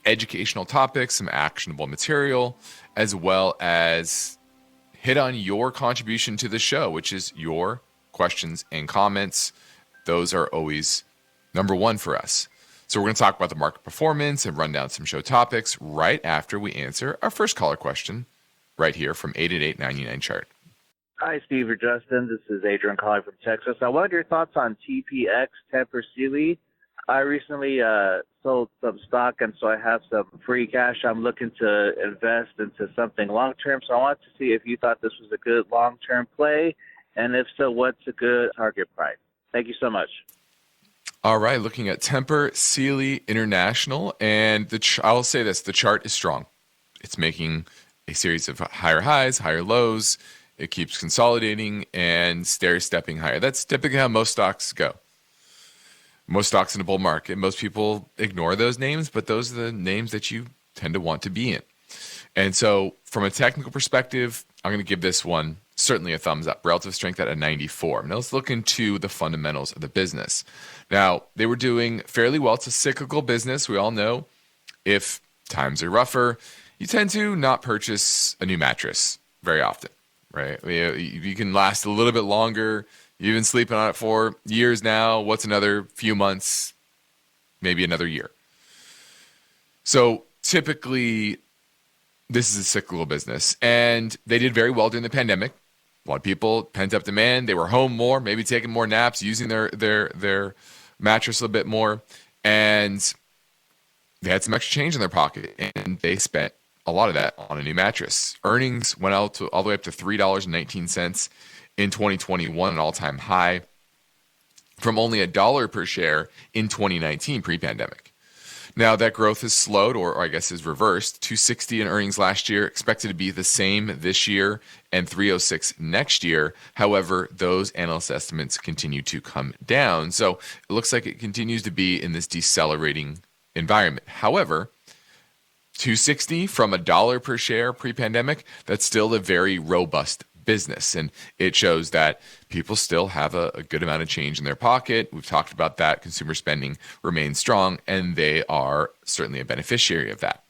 educational topics, some actionable material, as well as hit on your contribution to the show, which is your questions and comments. Those are always number one for us. So we're going to talk about the market performance and run down some show topics right after we answer our first caller question right here from 888-99-CHART. Hi, Steve or Justin. This is Adrian calling from Texas. I wanted your thoughts on TPX, Tempur Sealy. I recently sold some stock, and so I have some free cash. I'm looking to invest into something long-term, so I wanted to see if you thought this was a good long-term play, and if so, what's a good target price? Thank you so much. All right, looking at Tempur Sealy International, and I'll say this, the chart is strong. It's making a series of higher highs, higher lows. It keeps consolidating and stair-stepping higher. That's typically how most stocks go. Most stocks in a bull market, most people ignore those names, but those are the names that you tend to want to be in. And so from a technical perspective, I'm going to give this one certainly a thumbs up. Relative strength at a 94. Now let's look into the fundamentals of the business. Now, they were doing fairly well. It's a cyclical business. We all know if times are rougher, you tend to not purchase a new mattress very often, right? You can last a little bit longer. You've been sleeping on it for years now. What's another few months, maybe another year? So typically, this is a cyclical business. And they did very well during the pandemic. A lot of people, pent-up demand. They were home more, maybe taking more naps, using their mattress a little bit more. And they had some extra change in their pocket. And they spent a lot of that on a new mattress. Earnings went out all the way up to $3.19 in 2021, an all-time high, from only $1 per share in 2019 pre-pandemic. Now that growth has slowed, or I guess is reversed. $2.60 in earnings last year, expected to be the same this year, and $3.06 next year. However, those analyst estimates continue to come down. So it looks like it continues to be in this decelerating environment. However, $2.60 from $1 per share pre-pandemic, that's still a very robust business. And it shows that people still have a good amount of change in their pocket. We've talked about that. Consumer spending remains strong, and they are certainly a beneficiary of that.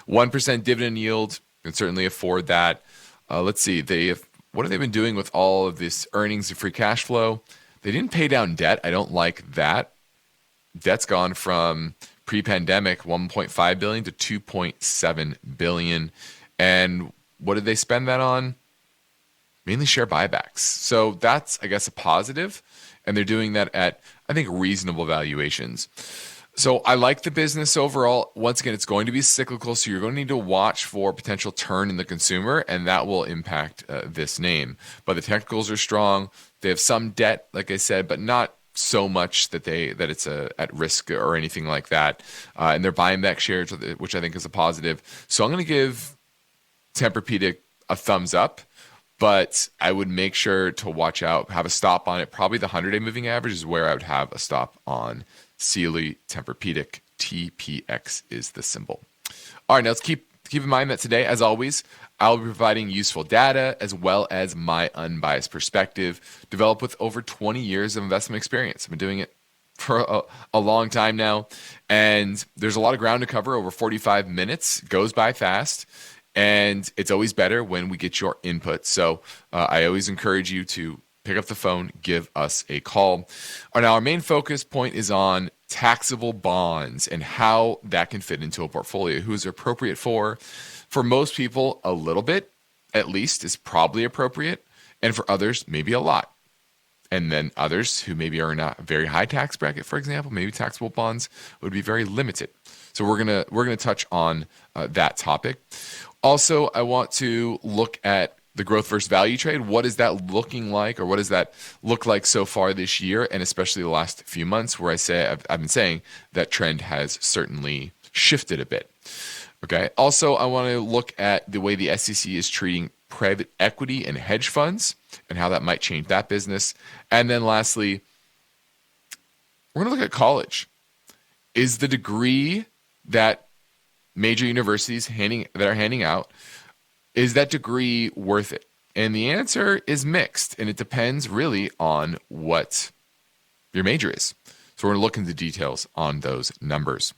1% dividend yield can certainly afford that. Let's see. What have they been doing with all of this earnings and free cash flow? They didn't pay down debt. I don't like that. Debt's gone from pre-pandemic $1.5 billion to $2.7 billion. And what did they spend that on? Mainly share buybacks. So that's, I guess, a positive. And they're doing that at, I think, reasonable valuations. So I like the business overall. Once again, it's going to be cyclical, so you're going to need to watch for potential turn in the consumer, and that will impact this name. But the technicals are strong. They have some debt, like I said, but not so much that it's at risk or anything like that. And they're buying back shares, which I think is a positive. So I'm going to give Tempur-Pedic a thumbs up. But I would make sure to watch out, have a stop on it. Probably the 100-day moving average is where I would have a stop on Sealy Tempur-Pedic. TPX is the symbol. All right, now let's keep in mind that today, as always, I'll be providing useful data as well as my unbiased perspective, developed with over 20 years of investment experience. I've been doing it for a long time now, and there's a lot of ground to cover. Over 45 minutes, goes by fast. And it's always better when we get your input. So I always encourage you to pick up the phone, give us a call. Now, our main focus point is on taxable bonds and how that can fit into a portfolio. Who is it appropriate for? For most people, a little bit, at least, is probably appropriate. And for others, maybe a lot. And then others who maybe are not a very high tax bracket, for example, maybe taxable bonds would be very limited. So we're gonna touch on that topic. Also, I want to look at the growth versus value trade. What is that looking like, or what does that look like so far this year, and especially the last few months, where I've been saying that trend has certainly shifted a bit. Okay. Also, I want to look at the way the SEC is treating private equity and hedge funds and how that might change that business. And then lastly, we're going to look at college. Is the degree that major universities are handing out, is that degree worth it? And the answer is mixed, and it depends really on what your major is. So we're going to look into the details on those numbers.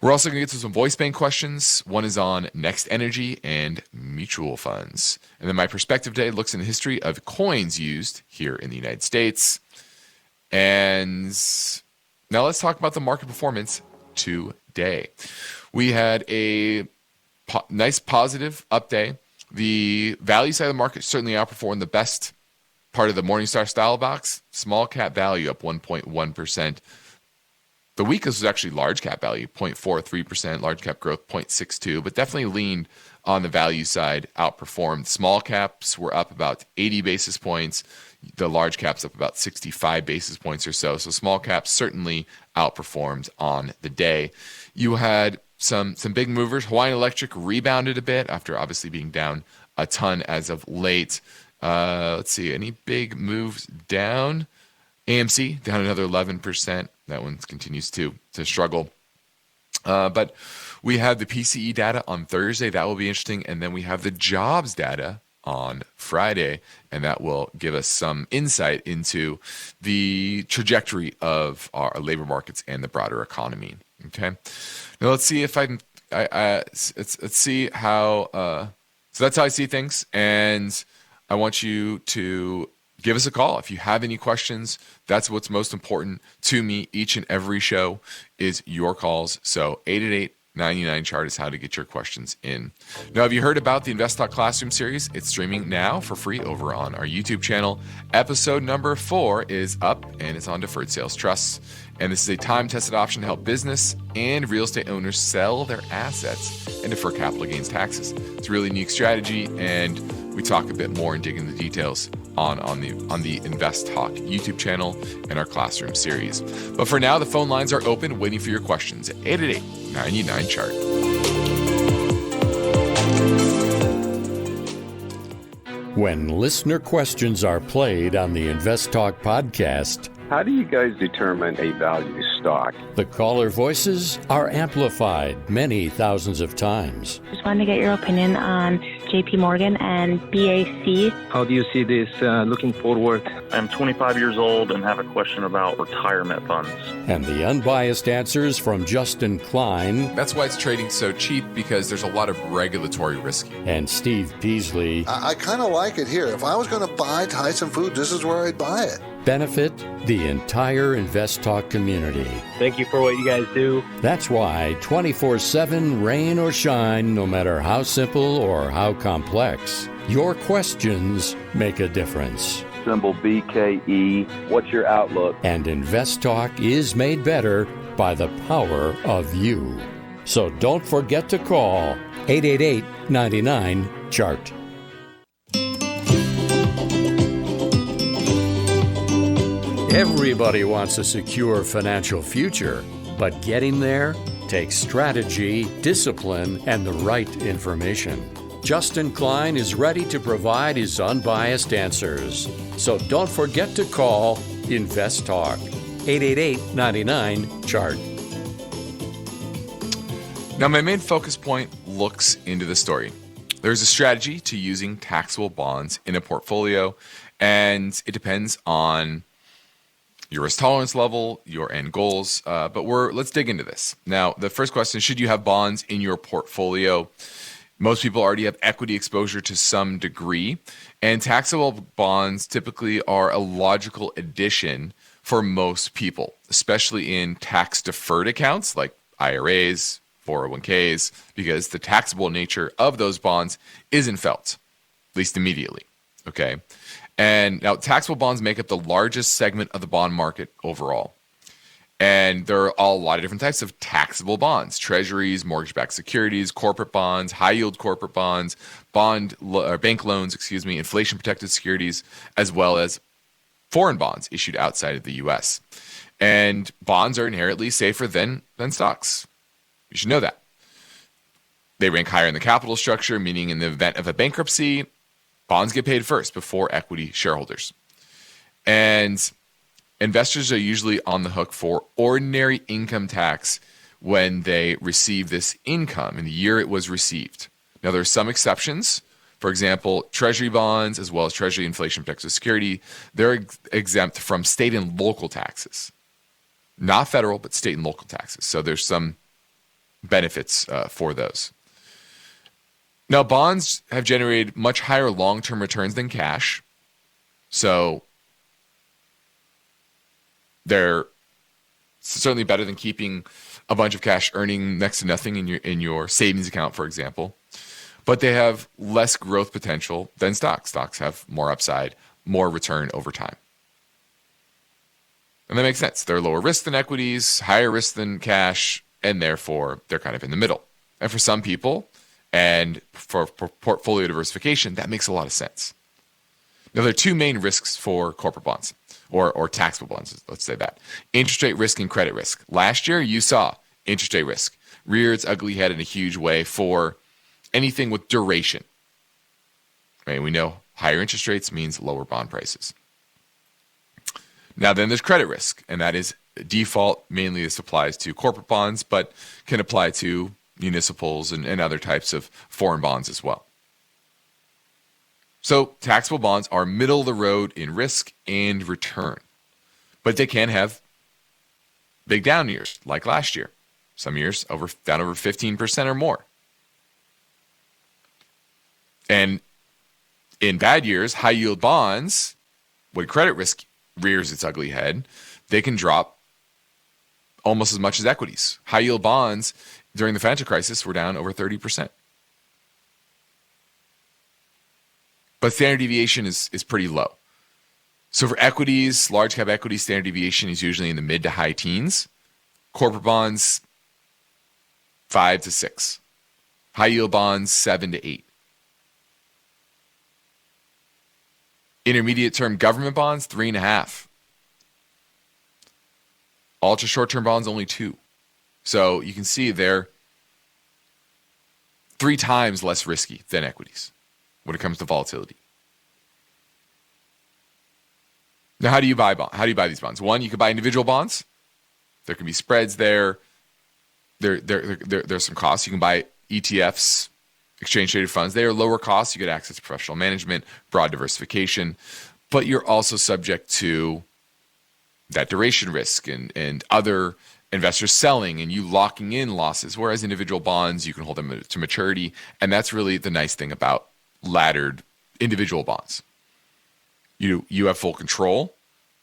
We're also going to get to some voice bank questions. One is on NextEnergy and mutual funds. And then my perspective today looks in the history of coins used here in the United States. And now let's talk about the market performance today. We had a nice positive up day. The value side of the market certainly outperformed the best part of the Morningstar style box. Small cap value up 1.1%. The weakest was actually large cap value, 0.43%, large cap growth, 0.62%, but definitely leaned on the value side, outperformed. Small caps were up about 80 basis points. The large caps up about 65 basis points or so. So small caps certainly outperformed on the day. You had some big movers. Hawaiian Electric rebounded a bit after obviously being down a ton as of late. Let's see, any big moves down? AMC down another 11%. That one continues to struggle. But we have the PCE data on Thursday. That will be interesting. And then we have the jobs data on Friday. And that will give us some insight into the trajectory of our labor markets and the broader economy. Okay. Now let's see if I can, let's see how, so that's how I see things. And I want you to give us a call if you have any questions. That's what's most important to me. Each and every show is your calls. So 888-99-CHART is how to get your questions in. Now, have you heard about the InvestTalk Classroom series? It's streaming now for free over on our YouTube channel. Episode number 4 is up, and it's on deferred sales trusts. And this is a time-tested option to help business and real estate owners sell their assets and defer capital gains taxes. It's a really unique strategy, and we talk a bit more and dig into the details on the InvestTalk YouTube channel and our classroom series. But for now, the phone lines are open, waiting for your questions at 888-99-CHART. When listener questions are played on the InvestTalk podcast, how do you guys determine a value stock? the caller voices are amplified many thousands of times. Just wanted to get your opinion on JP Morgan and BAC. How do you see this looking forward? I'm 25 years old and have a question about retirement funds. And the unbiased answers from Justin Klein That's why it's trading so cheap, because there's a lot of regulatory risk. and Steve Peasley I kind of like it here. If I was going to buy Tyson Food, this is where I'd buy it. benefit the entire InvestTalk community. Thank you for what you guys do. That's why 24/7, rain or shine, no matter how simple or how complex, your questions make a difference. Symbol BKE. What's your outlook? And InvestTalk is made better by the power of you. So don't forget to call 888-99-CHART. Everybody wants a secure financial future, but getting there takes strategy, discipline, and the right information. Justin Klein is ready to provide his unbiased answers. So don't forget to call InvestTalk, 888-99-CHART. Now, my main focus point looks into the story. There's a strategy to using taxable bonds in a portfolio, and it depends on your risk tolerance level, your end goals. But let's dig into this. Now, the first question is, should you have bonds in your portfolio? Most people already have equity exposure to some degree, and taxable bonds typically are a logical addition for most people, especially in tax-deferred accounts like IRAs, 401ks, because the taxable nature of those bonds isn't felt, at least immediately, okay? And now taxable bonds make up the largest segment of the bond market overall. And there are a lot of different types of taxable bonds: treasuries, mortgage-backed securities, corporate bonds, high-yield corporate bonds, bank loans, inflation-protected securities, as well as foreign bonds issued outside of the U.S. And bonds are inherently safer than stocks. You should know that. They rank higher in the capital structure, meaning in the event of a bankruptcy, bonds get paid first before equity shareholders. And investors are usually on the hook for ordinary income tax when they receive this income in the year it was received. Now, there are some exceptions. For example, treasury bonds, as well as treasury inflation protected security, they're exempt from state and local taxes. Not federal, but state and local taxes. So there's some benefits for those. Now, bonds have generated much higher long-term returns than cash. So they're certainly better than keeping a bunch of cash earning next to nothing in your savings account, for example. But they have less growth potential than stocks. Stocks have more upside, more return over time. And that makes sense. They're lower risk than equities, higher risk than cash, and therefore they're kind of in the middle. And for some people, and for portfolio diversification, that makes a lot of sense. Now, there are two main risks for corporate bonds, or taxable bonds, let's say that. Interest rate risk and credit risk. Last year, you saw interest rate risk rear its ugly head in a huge way for anything with duration. Right? We know higher interest rates means lower bond prices. Now, then there's credit risk, and that is default. Mainly this applies to corporate bonds, but can apply to municipals and other types of foreign bonds as well. So taxable bonds are middle of the road in risk and return, but they can have big down years like last year. Some years down over 15% or more. And in bad years, high yield bonds, when credit risk rears its ugly head, they can drop almost as much as equities. High yield bonds during the financial crisis were down over 30%. But standard deviation is pretty low. So for equities, large cap equities, standard deviation is usually in the mid to high teens. Corporate bonds, 5 to 6. High yield bonds, 7 to 8. Intermediate term government bonds, 3.5. Ultra short term bonds, only 2. So you can see they're 3 times less risky than equities when it comes to volatility. Now, how do you buy these bonds? One, you can buy individual bonds. There can be spreads there. There's some costs. You can buy ETFs, exchange traded funds. They are lower costs. You get access to professional management, broad diversification, but you're also subject to that duration risk and other investors selling and you locking in losses. Whereas individual bonds, you can hold them to maturity. And that's really the nice thing about laddered individual bonds. You have full control,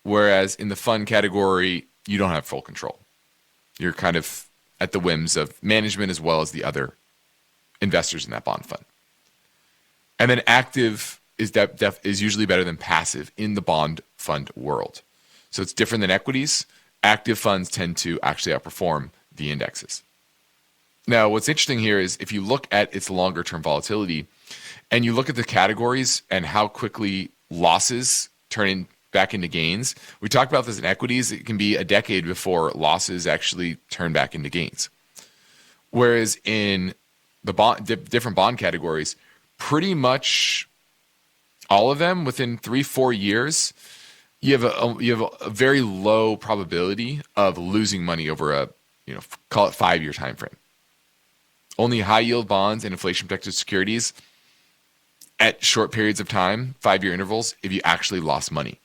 whereas in the fund category, you don't have full control. You're kind of at the whims of management as well as the other investors in that bond fund. And then active is usually better than passive in the bond fund world. So it's different than equities. Active funds tend to actually outperform the indexes. Now, what's interesting here is if you look at its longer term volatility and you look at the categories and how quickly losses turn back into gains. We talked about this in equities. It can be a decade before losses actually turn back into gains. Whereas in the different bond categories, pretty much all of them within 3-4 years, you have a very low probability of losing money over a, call it 5-year time frame. Only high yield bonds and inflation protected securities at short periods of time, 5-year intervals, if you actually lost money.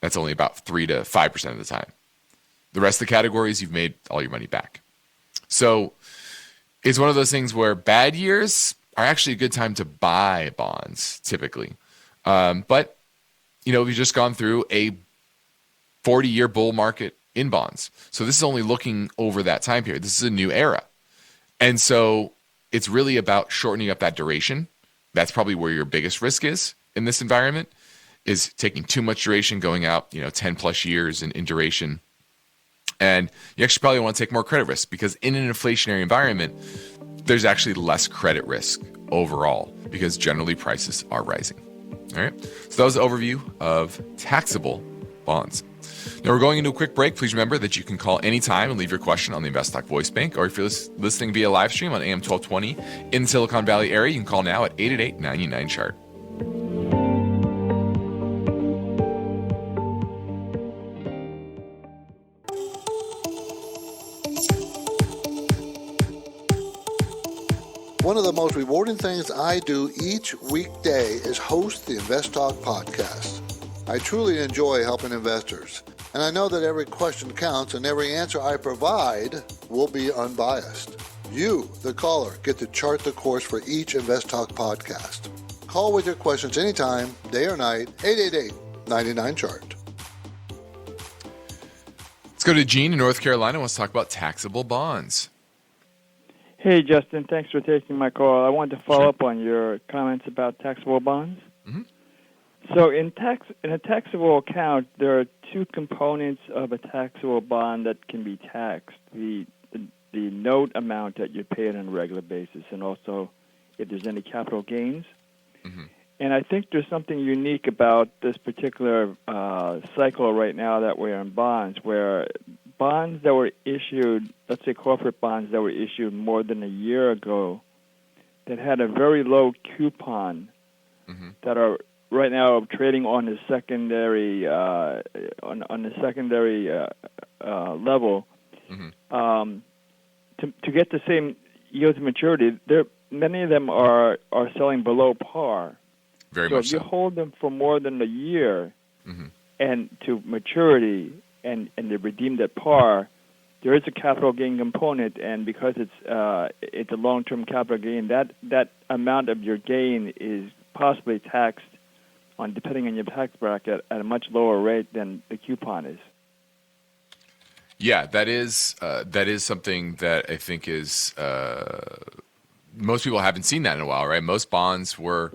That's only about 3 to 5% of the time. The rest of the categories, you've made all your money back. So it's one of those things where bad years are actually a good time to buy bonds, typically. But, we've just gone through a 40-year bull market in bonds. So this is only looking over that time period. This is a new era. And so it's really about shortening up that duration. That's probably where your biggest risk is in this environment, is taking too much duration, going out, 10 plus years in duration. And you actually probably want to take more credit risk because in an inflationary environment, there's actually less credit risk overall because generally prices are rising. All right. So that was an overview of taxable bonds. Now we're going into a quick break. Please remember that you can call anytime and leave your question on the InvestTalk voice bank, or if you're listening via live stream on AM 1220 in the Silicon Valley area, you can call now at 888-99-CHART. One of the most rewarding things I do each weekday is host the InvestTalk podcast. I truly enjoy helping investors. And I know that every question counts and every answer I provide will be unbiased. You, the caller, get to chart the course for each InvestTalk podcast. Call with your questions anytime, day or night, 888-99-CHART. Let's go to Gene in North Carolina. Wants to talk about taxable bonds. Hey, Justin. Thanks for taking my call. I wanted to follow up on your comments about taxable bonds. Mm-hmm. So in a taxable account, there are two components of a taxable bond that can be taxed. The note amount that you pay on a regular basis, and also if there's any capital gains. Mm-hmm. And I think there's something unique about this particular cycle right now that we're in bonds, where bonds that were issued, let's say corporate bonds that were issued more than a year ago, that had a very low coupon, mm-hmm. that are right now trading on the secondary level. Mm-hmm. To get the same yield to maturity, many of them are selling below par. Very so much if you hold them for more than a year, mm-hmm. and to maturity, and they redeemed at par, there is a capital gain component, and because it's a long-term capital gain, that amount of your gain is possibly taxed on, depending on your tax bracket, at a much lower rate than the coupon is. Yeah, that is something that I think is most people haven't seen that in a while, right? Most bonds were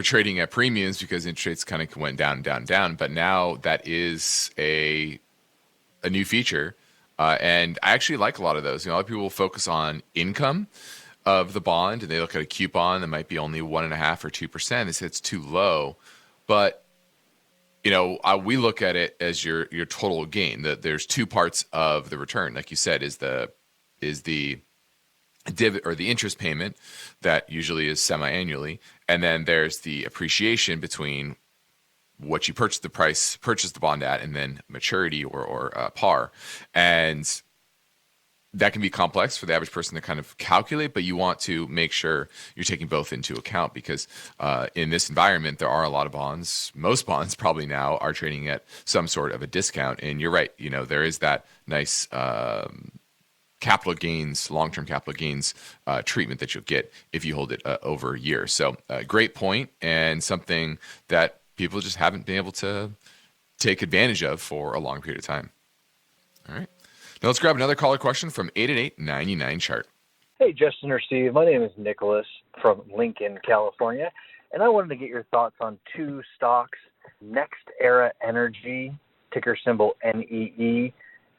trading at premiums because interest rates kind of went down, down, down. But now that is a new feature, and I actually like a lot of those. A lot of people focus on income of the bond, and they look at a coupon that might be only 1.5% or 2%. They say it's too low, but we look at it as your total gain. There's two parts of the return, like you said, is the or the interest payment that usually is semi-annually, and then there's the appreciation between what you purchased the bond at, and then maturity or par, and that can be complex for the average person to kind of calculate, but you want to make sure you're taking both into account, because in this environment, there are a lot of bonds. Most bonds probably now are trading at some sort of a discount. And you're right, there is that nice capital gains, long-term capital gains treatment that you'll get if you hold it over a year. So great point, and something that people just haven't been able to take advantage of for a long period of time. All right. Now let's grab another caller question from 888-99-CHART. Hey, Justin or Steve. My name is Nicholas from Lincoln, California, and I wanted to get your thoughts on two stocks, NextEra Energy, ticker symbol NEE,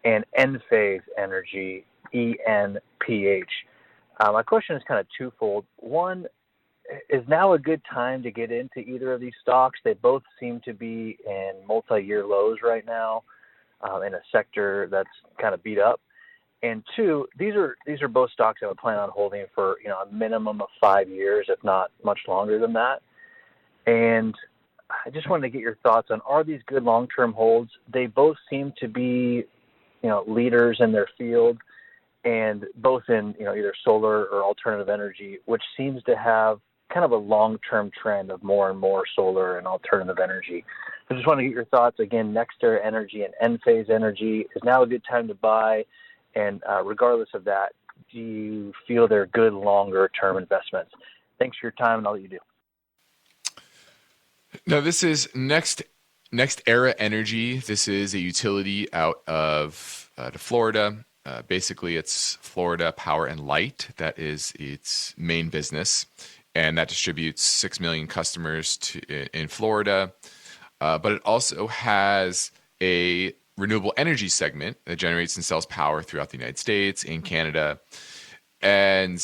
and Enphase Energy, ENPH. My question is kind of twofold. One, is now a good time to get into either of these stocks? They both seem to be in multi-year lows right now, in a sector that's kind of beat up. And two, these are both stocks I would plan on holding for a minimum of 5 years, if not much longer than that. And I just wanted to get your thoughts on, are these good long-term holds? They both seem to be leaders in their field, and both in either solar or alternative energy, which seems to have kind of a long-term trend of more and more solar and alternative energy. I just want to get your thoughts. Again, NextEra Energy and Enphase Energy, is now a good time to buy? And regardless of that, do you feel they're good longer-term investments? Thanks for your time, and all that you do. No, this is NextEra Energy. This is a utility out of Florida. Basically, it's Florida Power and Light. That is its main business, and that distributes 6 million customers in Florida. But it also has a renewable energy segment that generates and sells power throughout the United States and Canada. And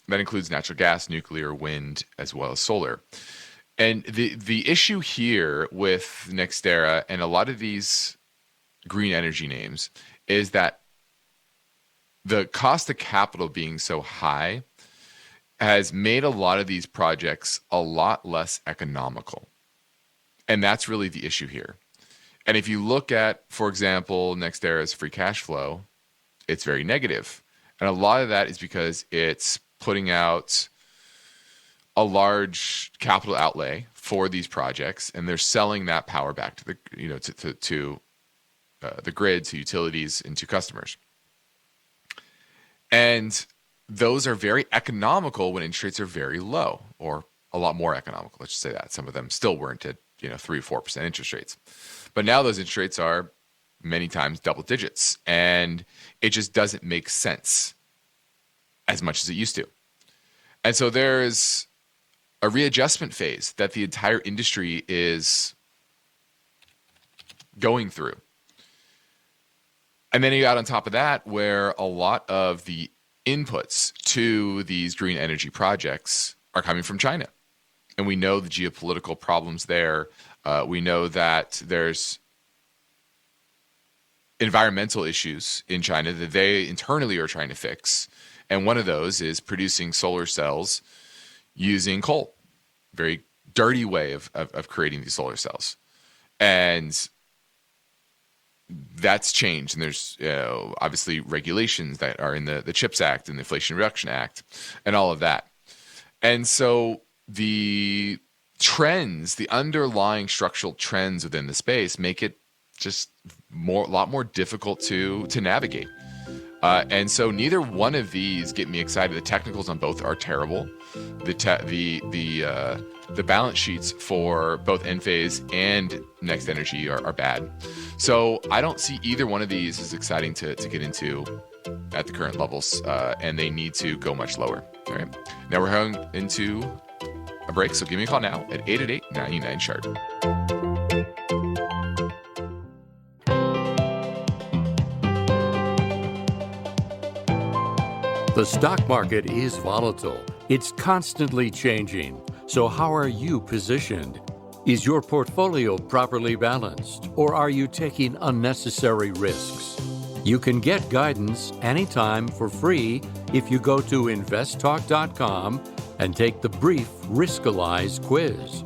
that includes natural gas, nuclear, wind, as well as solar. And the issue here with NextEra and a lot of these green energy names is that the cost of capital being so high has made a lot of these projects a lot less economical. And that's really the issue here. And if you look at, for example, NextEra's free cash flow, it's very negative. And a lot of that is because it's putting out a large capital outlay for these projects, and they're selling that power back to the the grid, to utilities, and to customers. And those are very economical when interest rates are very low, or a lot more economical. Let's just say that. Some of them still weren't at 3 or 4% interest rates. But now those interest rates are many times double digits, and it just doesn't make sense as much as it used to. And so there's a readjustment phase that the entire industry is going through. And then you got on top of that where a lot of the inputs to these green energy projects are coming from China. And we know the geopolitical problems there. We know that there's environmental issues in China that they internally are trying to fix. And one of those is producing solar cells using coal. Very dirty way of creating these solar cells. And that's changed. And there's obviously regulations that are in the CHIPS Act and the Inflation Reduction Act and all of that. And so the trends, the underlying structural trends within the space make it just a lot more difficult to navigate. And so neither one of these get me excited. The technicals on both are terrible. The balance sheets for both Enphase and NextEra are bad. So I don't see either one of these as exciting to get into at the current levels, and they need to go much lower. All right. Now we're heading into a break, so give me a call now at 888-99-CHART. The stock market is volatile. It's constantly changing. So how are you positioned? Is your portfolio properly balanced, or are you taking unnecessary risks? You can get guidance anytime for free if you go to InvestTalk.com and take the brief Riskalyze quiz.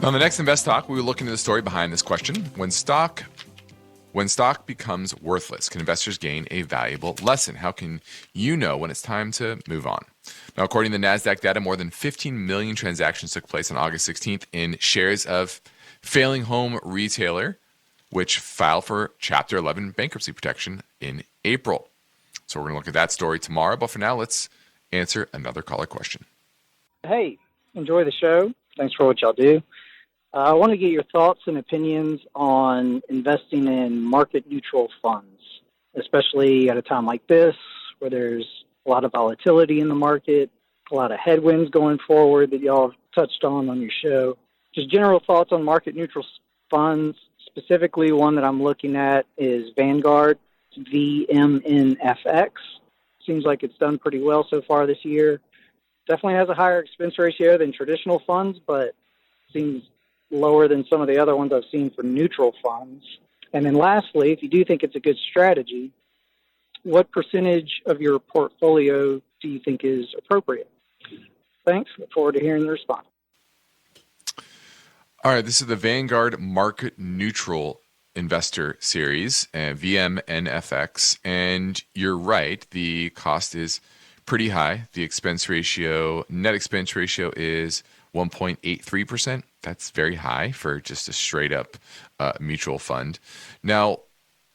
On the next Invest Talk, we will look into the story behind this question. When stock becomes worthless, can investors gain a valuable lesson? How can you know when it's time to move on? Now, according to the NASDAQ data, more than 15 million transactions took place on August 16th in shares of failing home retailer, which filed for Chapter 11 bankruptcy protection in April. So we're going to look at that story tomorrow. But for now, let's answer another caller question. Hey, enjoy the show. Thanks for what y'all do. I want to get your thoughts and opinions on investing in market-neutral funds, especially at a time like this where there's a lot of volatility in the market, a lot of headwinds going forward that y'all have touched on your show. Just general thoughts on market-neutral funds. Specifically, one that I'm looking at is Vanguard, VMNFX. Seems like it's done pretty well so far this year. Definitely has a higher expense ratio than traditional funds, but seems lower than some of the other ones I've seen for neutral funds. And then lastly, if you do think it's a good strategy, what percentage of your portfolio do you think is appropriate? Thanks. Look forward to hearing the response. All right, this is the Vanguard Market Neutral Investor Series, VMNFX. And you're right, the cost is pretty high. The expense ratio, net expense ratio is 1.83%. That's very high for just a straight up mutual fund. Now,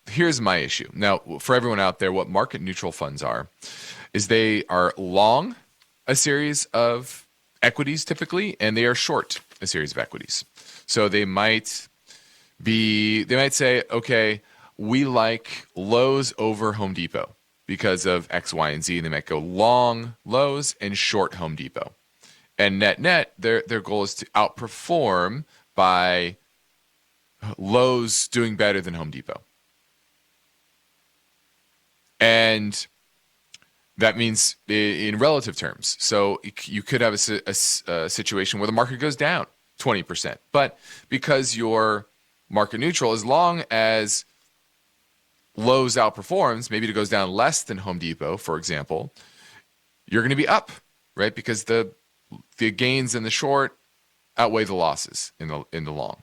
here's my issue. Now, for everyone out there, what market neutral funds are is they are long a series of equities typically, and they are short a series of equities. So they might say, okay, we like Lowe's over Home Depot because of X, Y, and Z. And they might go long Lowe's and short Home Depot. And net, their goal is to outperform by Lowe's doing better than Home Depot. And that means in relative terms. So you could have a situation where the market goes down 20%. But because you're market neutral, as long as Lowe's outperforms, maybe it goes down less than Home Depot, for example, you're going to be up, right? Because the gains in the short outweigh the losses in the long.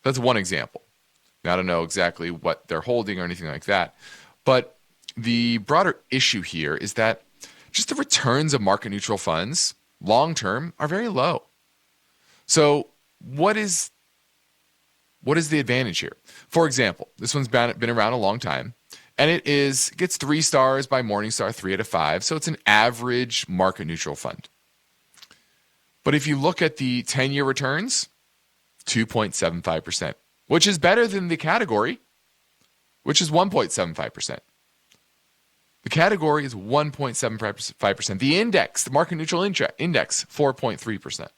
That's one example. Now, I don't know exactly what they're holding or anything like that. But the broader issue here is that just the returns of market neutral funds long term are very low. So what is the advantage here? For example, this one's been around a long time, and it gets 3 stars by Morningstar, 3 out of 5. So it's an average market neutral fund. But if you look at the 10-year returns, 2.75%, which is better than the category, which is 1.75%. The category is 1.75%. The index, the market neutral index, 4.3%.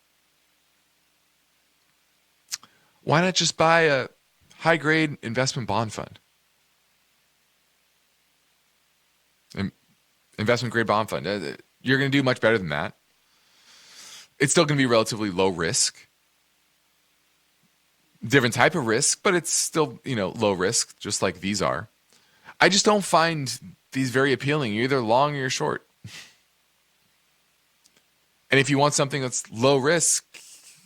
Why not just buy a high-grade investment bond fund? Investment-grade bond fund. You're going to do much better than that. It's still going to be relatively low risk. Different type of risk, but it's still, low risk, just like these are. I just don't find these very appealing. You're either long or you're short. And if you want something that's low risk,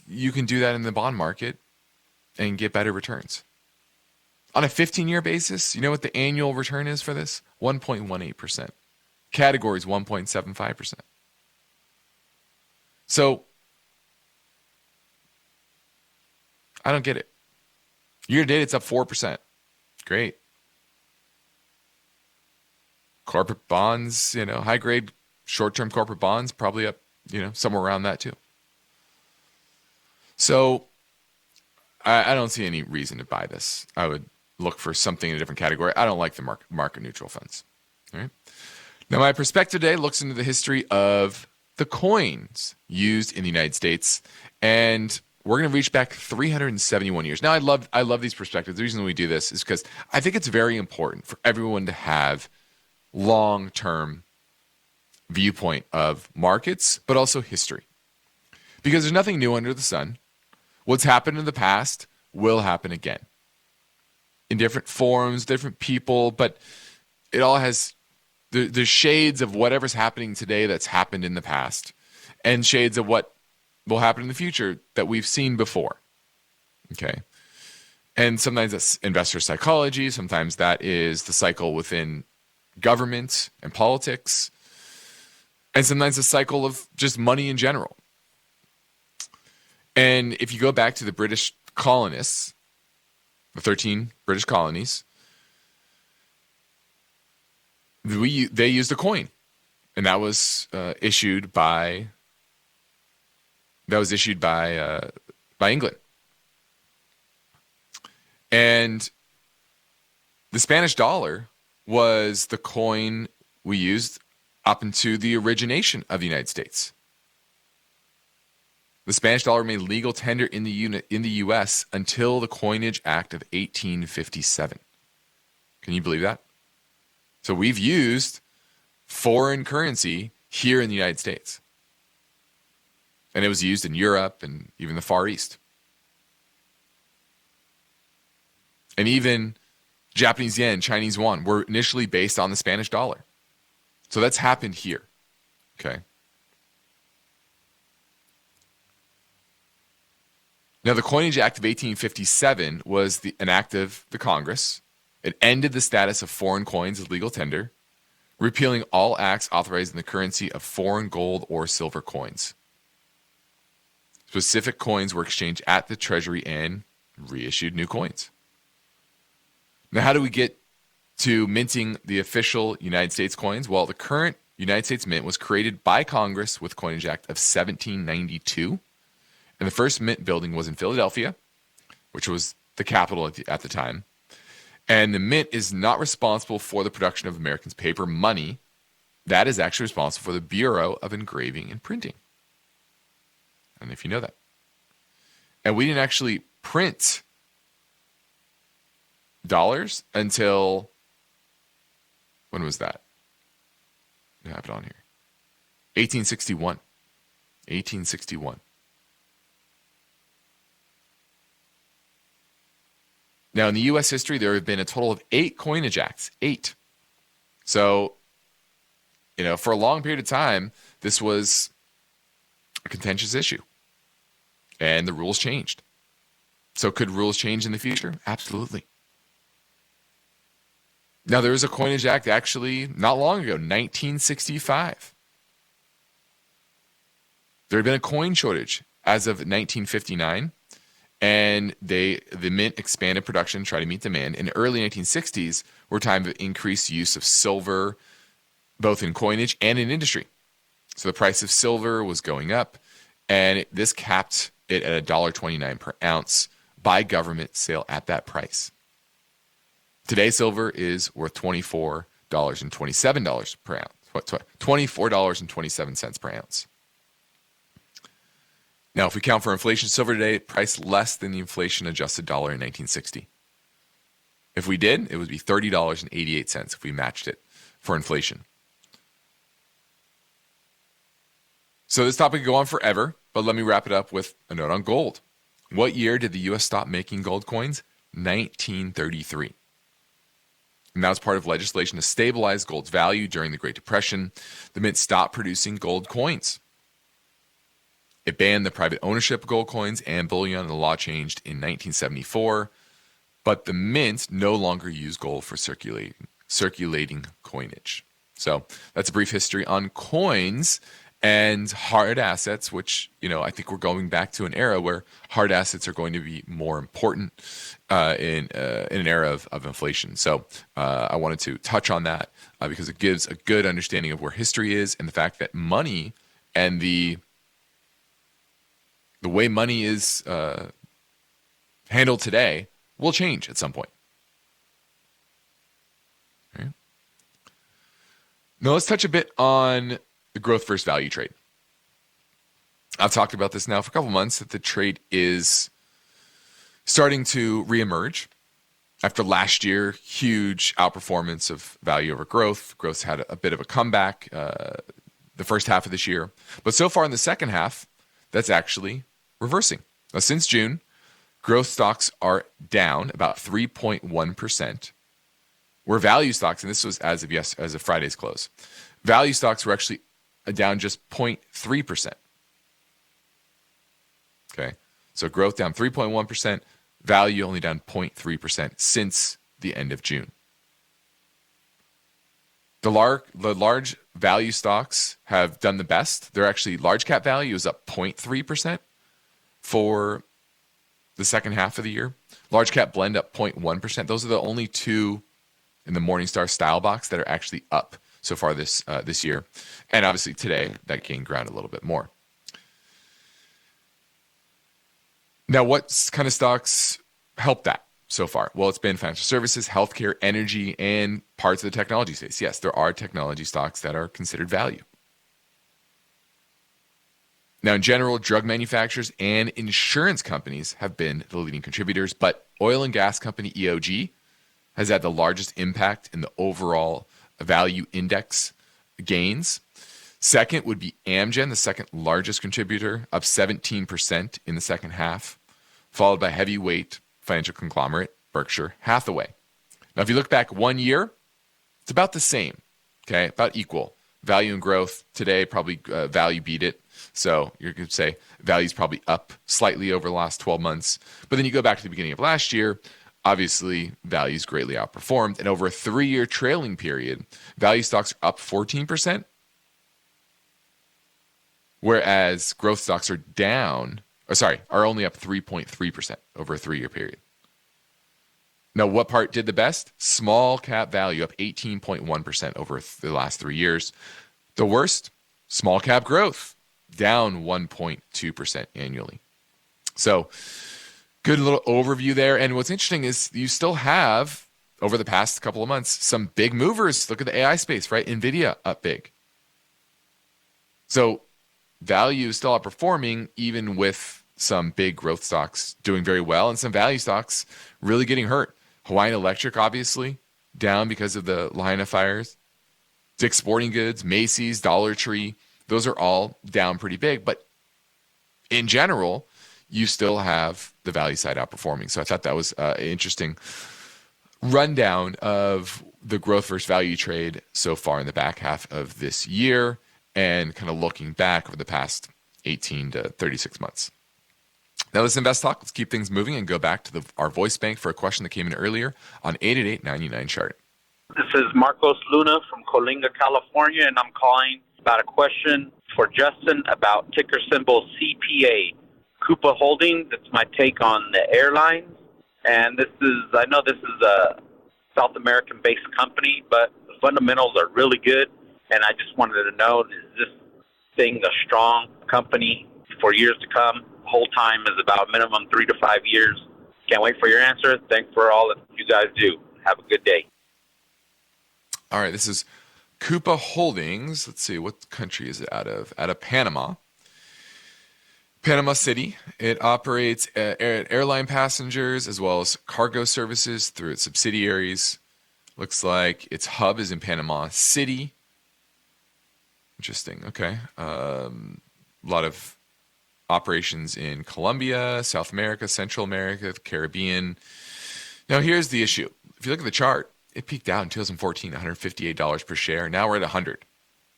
you can do that in the bond market and get better returns. On a 15-year basis, you know what the annual return is for this? 1.18%. Category is 1.75%. So, I don't get it. Year to date, it's up 4%. Great. Corporate bonds, high-grade short-term corporate bonds, probably up, somewhere around that too. So, I don't see any reason to buy this. I would look for something in a different category. I don't like the market neutral funds. All right. Now, my perspective today looks into the history of the coins used in the United States, and we're going to reach back 371 years. Now, I love these perspectives. The reason we do this is because I think it's very important for everyone to have long-term viewpoint of markets, but also history. Because there's nothing new under the sun. What's happened in the past will happen again. In different forms, different people, but it all has the shades of whatever's happening today that's happened in the past, and shades of what will happen in the future that we've seen before. Okay. And sometimes that's investor psychology. Sometimes that is the cycle within government and politics. And sometimes the cycle of just money in general. And if you go back to the British colonists, the 13 British colonies, they used a coin, and that was issued by England. And the Spanish dollar was the coin we used up into the origination of the United States. The Spanish dollar made legal tender in the U.S. until the Coinage Act of 1857. Can you believe that? So we've used foreign currency here in the United States. And it was used in Europe and even the Far East. And even Japanese yen, Chinese yuan were initially based on the Spanish dollar. So that's happened here. Okay. Now, the Coinage Act of 1857 was an act of the Congress. It ended the status of foreign coins as legal tender, repealing all acts authorizing the currency of foreign gold or silver coins. Specific coins were exchanged at the Treasury and reissued new coins. Now, how do we get to minting the official United States coins? Well, the current United States Mint was created by Congress with Coinage Act of 1792. And the first mint building was in Philadelphia, which was the capital at the time. And the mint is not responsible for the production of Americans' paper money. That is actually responsible for the Bureau of Engraving and Printing. I don't know if you know that. And we didn't actually print dollars until, when was that? I have it on here. 1861. 1861. Now, in the U.S. history, there have been a total of 8 coinage acts. 8. So, for a long period of time, this was a contentious issue. And the rules changed. So could rules change in the future? Absolutely. Now, there was a coinage act actually not long ago, 1965. There had been a coin shortage as of 1959. And the mint expanded production to try to meet demand. In the early 1960s were time of increased use of silver, both in coinage and in industry. So the price of silver was going up, and this capped it at $1.29 per ounce by government sale at that price. Today, silver is worth $24.27 per ounce. $24.27 per ounce. Now, if we count for inflation, silver today priced less than the inflation-adjusted dollar in 1960. If we did, it would be $30.88 if we matched it for inflation. So this topic could go on forever, but let me wrap it up with a note on gold. What year did the U.S. stop making gold coins? 1933. And that was part of legislation to stabilize gold's value during the Great Depression. The mint stopped producing gold coins. It banned the private ownership of gold coins and bullion, and the law changed in 1974. But the mint no longer used gold for circulating coinage. So that's a brief history on coins and hard assets, which, I think we're going back to an era where hard assets are going to be more important in an era of inflation. So I wanted to touch on that because it gives a good understanding of where history is and the fact that money and the way money is handled today will change at some point. Okay. Now let's touch a bit on the growth versus value trade. I've talked about this now for a couple months, that the trade is starting to reemerge after last year, huge outperformance of value over growth. Growth's had a bit of a comeback the first half of this year. But so far in the second half, that's actually reversing. Now, since June, growth stocks are down about 3.1%, where value stocks, and this was as of Friday's close, value stocks were actually down just 0.3%. Okay, so growth down 3.1%, value only down 0.3% since the end of June. The large value stocks have done the best. They're actually, large cap value is up 0.3% for the second half of the year. Large cap blend up 0.1%. Those are the only two in the Morningstar style box that are actually up so far this year. And obviously today, that gained ground a little bit more. Now, what kind of stocks help that so far? Well, it's been financial services, healthcare, energy, and parts of the technology space. Yes, there are technology stocks that are considered value. Now, in general, drug manufacturers and insurance companies have been the leading contributors, but oil and gas company EOG has had the largest impact in the overall value index gains. Second would be Amgen, the second largest contributor, up 17% in the second half, followed by heavyweight financial conglomerate Berkshire Hathaway. Now, if you look back 1 year, it's about the same, okay, about equal. Value and growth today, probably value beat it. So you're going to say value's probably up slightly over the last 12 months. But then you go back to the beginning of last year, obviously value's greatly outperformed. And over a 3-year trailing period, value stocks are up 14%, whereas growth stocks are are only up 3.3% over a 3-year period. Now, what part did the best? Small cap value up 18.1% over the last 3 years. The worst, small cap growth, down 1.2% annually. So, good little overview there. And what's interesting is you still have, over the past couple of months, some big movers. Look at the AI space, right? NVIDIA up big. So, value is still outperforming, even with some big growth stocks doing very well and some value stocks really getting hurt. Hawaiian Electric, obviously, down because of the Lahaina fires. Dick's Sporting Goods, Macy's, Dollar Tree, those are all down pretty big. But in general, you still have the value side outperforming. So I thought that was an interesting rundown of the growth versus value trade so far in the back half of this year and kind of looking back over the past 18 to 36 months. Now, this is InvestTalk. Let's keep things moving and go back to our voice bank for a question that came in earlier on 888-99-CHART. This is Marcos Luna from Coalinga, California, and I'm calling about a question for Justin about ticker symbol CPA. Copa Holdings. It's my take on the airlines. And I know this is a South American-based company, but the fundamentals are really good. And I just wanted to know, is this thing a strong company for years to come? Hold time is about minimum 3 to 5 years. Can't wait for your answer. Thanks for all that you guys do. Have a good day. All right, this is Copa Holdings. Let's see, what country is it out of? Out of Panama. Panama City. It operates airline passengers as well as cargo services through its subsidiaries. Looks like its hub is in Panama City. Interesting. Okay. A lot of operations in Colombia, South America, Central America, the Caribbean. Now, here's the issue. If you look at the chart, it peaked out in 2014, $158 per share. Now we're at $100.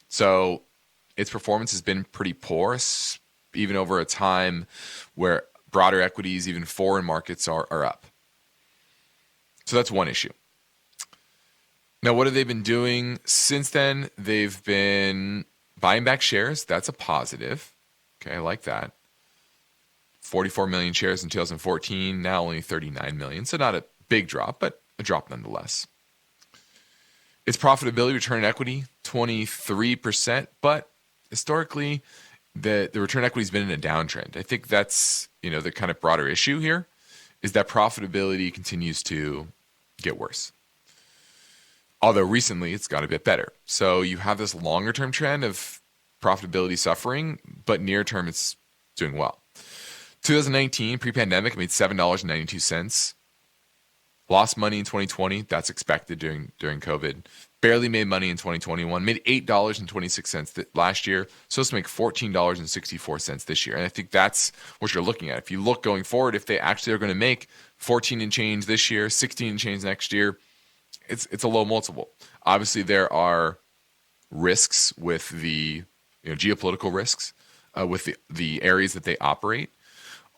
So its performance has been pretty poor, even over a time where broader equities, even foreign markets, are up. So that's one issue. Now, what have they been doing since then? They've been buying back shares. That's a positive. Okay, I like that. 44 million shares in 2014, now only 39 million. So not a big drop, but a drop nonetheless. Its profitability, return on equity, 23%. But historically, the return on equity has been in a downtrend. I think that's, the kind of broader issue here is that profitability continues to get worse. Although recently it's got a bit better. So you have this longer term trend of profitability suffering, but near term it's doing well. 2019, pre-pandemic, it made $7.92. Lost money in 2020. That's expected during COVID. Barely made money in 2021. Made $8.26 last year. Supposed to make $14.64 this year. And I think that's what you're looking at. If you look going forward, if they actually are going to make 14 and change this year, 16 and change next year, it's a low multiple. Obviously, there are risks with the geopolitical risks with the areas that they operate.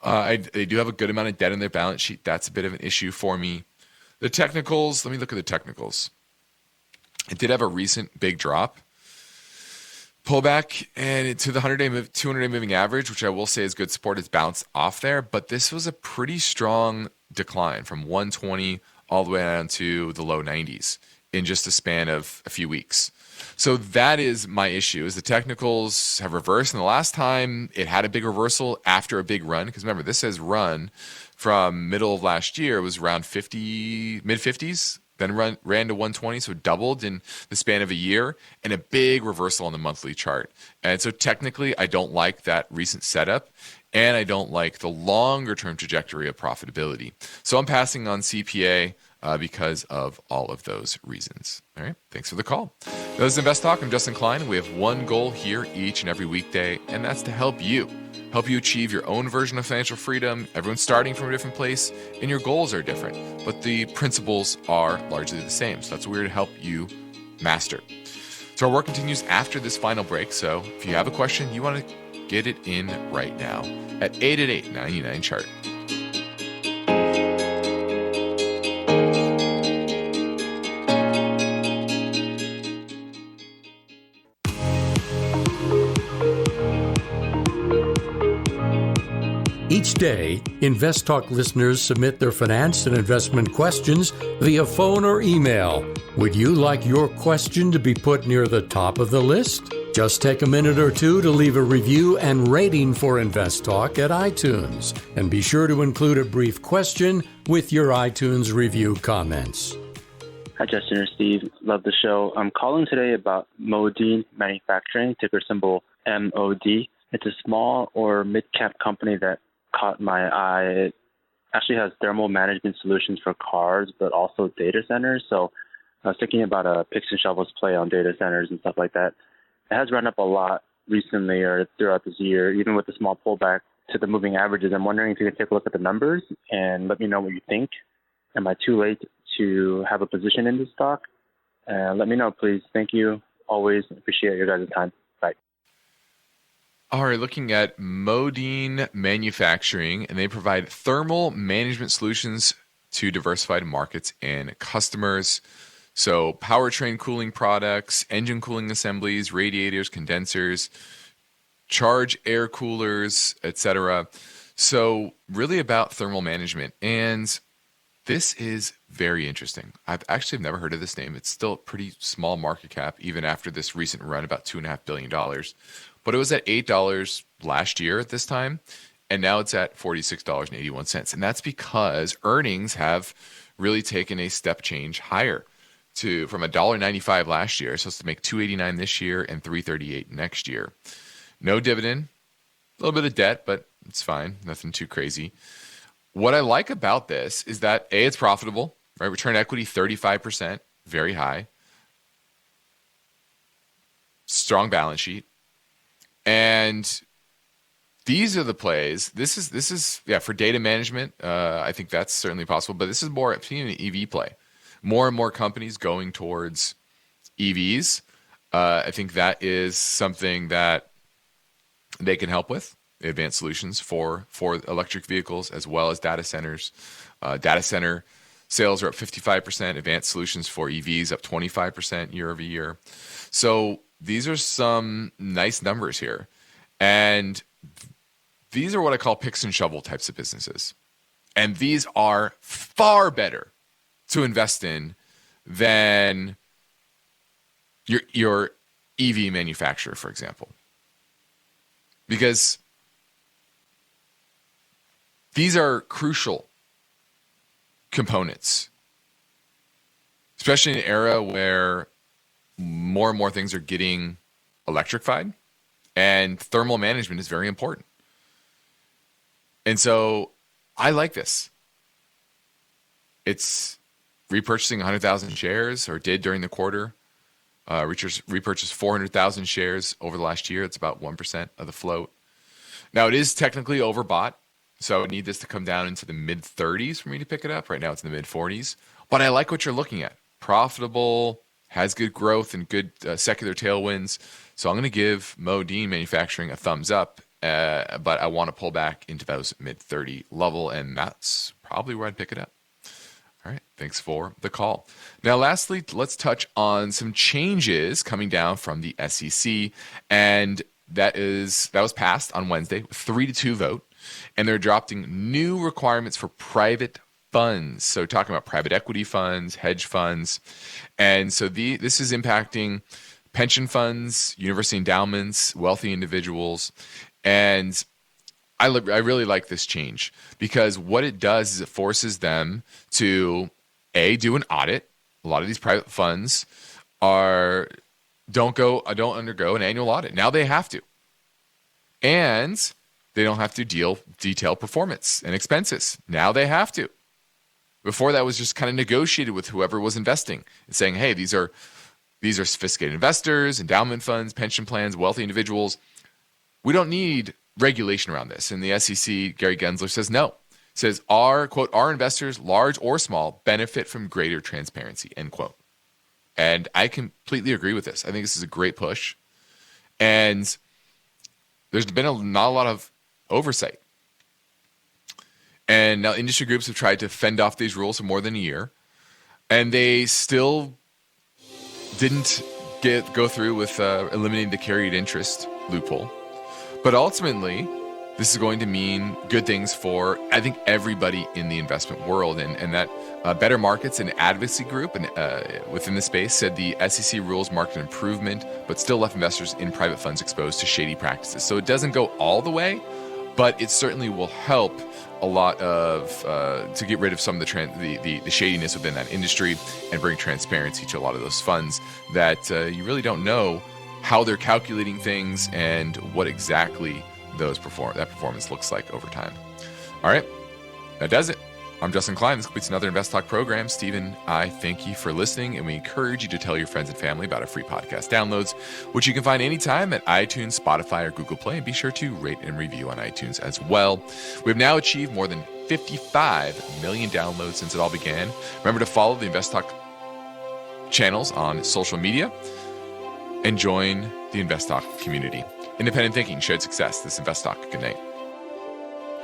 They do have a good amount of debt in their balance sheet. That's a bit of an issue for me. The technicals, let me look at the technicals. It did have a recent big drop. Pullback and to the 200-day moving average, which I will say is good support, has bounced off there. But this was a pretty strong decline from 120 all the way down to the low 90s in just a span of a few weeks. So that is my issue, is the technicals have reversed. And the last time it had a big reversal after a big run, because remember, this says run from middle of last year, it was around mid-50s, then ran to 120, so doubled in the span of a year, and a big reversal on the monthly chart. And so technically, I don't like that recent setup, and I don't like the longer-term trajectory of profitability. So I'm passing on CPA because of all of those reasons. All right, thanks for the call. This is InvestTalk. I'm Justin Klein. We have one goal here each and every weekday, and that's to help you achieve your own version of financial freedom. Everyone's starting from a different place, and your goals are different, but the principles are largely the same. So that's what we're here to help you master. So our work continues after this final break. So if you have a question, you want to get it in right now at 888-99-CHART. Each day, InvestTalk listeners submit their finance and investment questions via phone or email. Would you like your question to be put near the top of the list? Just take a minute or two to leave a review and rating for InvestTalk at iTunes. And be sure to include a brief question with your iTunes review comments. Hi, Justin and Steve. Love the show. I'm calling today about Modine Manufacturing, ticker symbol MOD. It's a small or mid-cap company that caught my eye. It actually has thermal management solutions for cars, but also data centers. So I was thinking about a picks and shovels play on data centers and stuff like that. It has run up a lot recently or throughout this year, even with the small pullback to the moving averages. I'm wondering if you can take a look at the numbers and let me know what you think. Am I too late to have a position in this stock? Let me know, please. Thank you. Always appreciate your guys' time. Bye. All right, looking at Modine Manufacturing, and they provide thermal management solutions to diversified markets and customers. So powertrain cooling products, engine cooling assemblies, radiators, condensers, charge air coolers, etc. So really about thermal management. And this is very interesting. I've actually never heard of this name. It's still a pretty small market cap, even after this recent run, about $2.5 billion. But it was at $8 last year at this time, and now it's at $46.81. And that's because earnings have really taken a step change higher from $1.95 last year. So it's to make $2.89 this year and $3.38 next year. No dividend, a little bit of debt, but it's fine. Nothing too crazy. What I like about this is that A, it's profitable, right? Return on equity, 35%, very high. Strong balance sheet. And these are the plays. This is for data management. I think that's certainly possible, but this is more an EV play. More and more companies going towards EVs. I think that is something that they can help with. Advanced solutions for electric vehicles as well as data centers. Data center sales are up 55%. Advanced solutions for EVs up 25% year over year. So these are some nice numbers here. And these are what I call picks and shovel types of businesses. And these are far better to invest in than your EV manufacturer, for example. Because these are crucial components, especially in an era where more and more things are getting electrified, and thermal management is very important. And so I like this. It's repurchasing 100,000 shares, or did during the quarter. Repurchased 400,000 shares over the last year. It's about 1% of the float. Now, it is technically overbought. So I would need this to come down into the mid-30s for me to pick it up. Right now it's in the mid-40s. But I like what you're looking at. Profitable, has good growth and good secular tailwinds. So I'm going to give Modine Manufacturing a thumbs up. But I want to pull back into those mid-30 level. And that's probably where I'd pick it up. All right. Thanks for the call. Now, lastly, let's touch on some changes coming down from the SEC. And that was passed on Wednesday with 3-2 vote. And they're adopting new requirements for private funds. So talking about private equity funds, hedge funds. And so this is impacting pension funds, university endowments, wealthy individuals. And I really like this change because what it does is it forces them to, do an audit. A lot of these private funds don't undergo an annual audit. Now they have to. And they don't have to detail performance and expenses. Now they have to. Before that was just kind of negotiated with whoever was investing and saying, hey, these are sophisticated investors, endowment funds, pension plans, wealthy individuals. We don't need regulation around this. And the SEC, Gary Gensler, says no. Says our investors, large or small, benefit from greater transparency, end quote. And I completely agree with this. I think this is a great push. And there's been not a lot of oversight. And now industry groups have tried to fend off these rules for more than a year, and they still didn't go through with eliminating the carried interest loophole. But ultimately, this is going to mean good things for, I think, everybody in the investment world. And that Better Markets, an advocacy group and within the space, said the SEC rules marked an improvement, but still left investors in private funds exposed to shady practices. So it doesn't go all the way, but it certainly will help a lot to get rid of some of the shadiness within that industry and bring transparency to a lot of those funds that you really don't know how they're calculating things and what exactly that performance looks like over time. All right, that does it. I'm Justin Klein. This completes another InvestTalk program. Steve and I thank you for listening, and we encourage you to tell your friends and family about our free podcast downloads, which you can find anytime at iTunes, Spotify, or Google Play. And be sure to rate and review on iTunes as well. We've now achieved more than 55 million downloads since it all began. Remember to follow the InvestTalk channels on social media and join the InvestTalk community. Independent thinking, shared success. This is InvestTalk. Good night.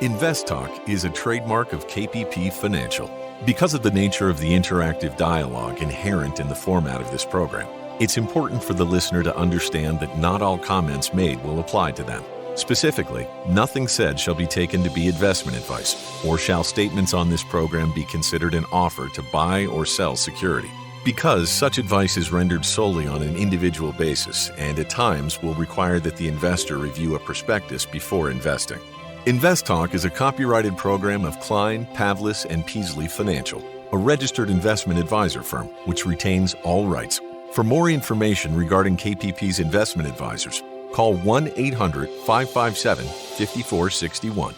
InvestTalk is a trademark of KPP Financial. Because of the nature of the interactive dialogue inherent in the format of this program, it's important for the listener to understand that not all comments made will apply to them. Specifically, nothing said shall be taken to be investment advice, or shall statements on this program be considered an offer to buy or sell security. Because such advice is rendered solely on an individual basis and at times will require that the investor review a prospectus before investing. InvestTalk is a copyrighted program of Klein, Pavlis, and Peasley Financial, a registered investment advisor firm which retains all rights. For more information regarding KPP's investment advisors, call 1-800-557-5461.